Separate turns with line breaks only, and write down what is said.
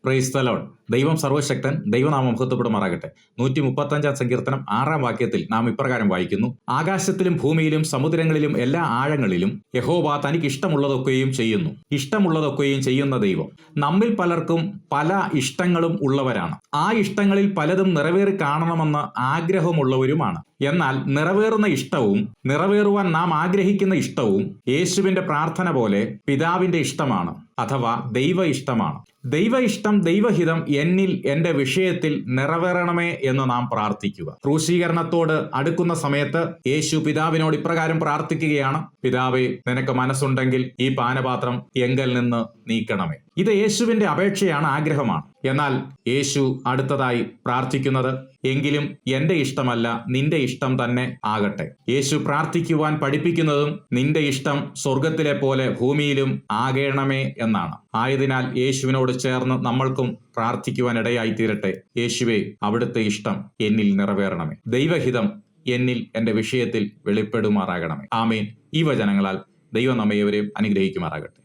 Praise the Lord. ദൈവം സർവശക്തൻ, ദൈവനാമം മഹത്വപ്പെടുമാറാകട്ടെ. 135 സങ്കീർത്തനം 6 വാക്യത്തിൽ നാം ഇപ്രകാരം വായിക്കുന്നു: ആകാശത്തിലും ഭൂമിയിലും സമുദ്രങ്ങളിലും എല്ലാ ആഴങ്ങളിലും യഹോവ തനിക്ക് ഇഷ്ടമുള്ളതൊക്കെയും ചെയ്യുന്നു. ഇഷ്ടമുള്ളതൊക്കെയും ചെയ്യുന്ന ദൈവം. നമ്മിൽ പലർക്കും പല ഇഷ്ടങ്ങളും ഉള്ളവരാണ്. ആ ഇഷ്ടങ്ങളിൽ പലതും നിറവേറി കാണണമെന്ന് ആഗ്രഹമുള്ളവരുമാണ്. എന്നാൽ നിറവേറുന്ന ഇഷ്ടവും നിറവേറുവാൻ നാം ആഗ്രഹിക്കുന്ന ഇഷ്ടവും യേശുവിന്റെ പ്രാർത്ഥന പോലെ പിതാവിന്റെ ഇഷ്ടമാണ്, അഥവാ ദൈവ ഇഷ്ടമാണ്. ദൈവ ഇഷ്ടം, ദൈവഹിതം എന്നിൽ, എന്റെ വിഷയത്തിൽ നിറവേറണമേ എന്ന് നാം പ്രാർത്ഥിക്കുക. ക്രൂശീകരണത്തോട് അടുക്കുന്ന സമയത്ത് യേശു പിതാവിനോട് ഇപ്രകാരം പ്രാർത്ഥിക്കുകയാണ്: പിതാവേ, നിനക്ക് മനസ്സുണ്ടെങ്കിൽ ഈ പാനപാത്രം എങ്കൽ നിന്ന് നീക്കണമേ. ഇത് യേശുവിന്റെ അപേക്ഷയാണ്, ആഗ്രഹമാണ്. എന്നാൽ യേശു അടുത്തതായി പ്രാർത്ഥിക്കുന്നത്: എങ്കിലും എന്റെ ഇഷ്ടമല്ല, നിന്റെ ഇഷ്ടം തന്നെ ആകട്ടെ. യേശു പ്രാർത്ഥിക്കുവാൻ പഠിപ്പിക്കുന്നതും നിന്റെ ഇഷ്ടം സ്വർഗത്തിലെ പോലെ ഭൂമിയിലും ആകേണമേ എന്നാണ്. ആയതിനാൽ യേശുവിനോട് ചേർന്ന് നമ്മൾക്കും പ്രാർത്ഥിക്കുവാൻ ഇടയായി തീരട്ടെ: യേശുവേ, അവിടുത്തെ ഇഷ്ടം എന്നിൽ നിറവേറണമേ. ദൈവഹിതം എന്നിൽ, എന്റെ വിഷയത്തിൽ വെളിപ്പെടുമാറാകണമേ. ആമേൻ. ഈ വചനങ്ങളാൽ ദൈവം നമ്മേവരെയും അനുഗ്രഹിക്കുമാറാകട്ടെ.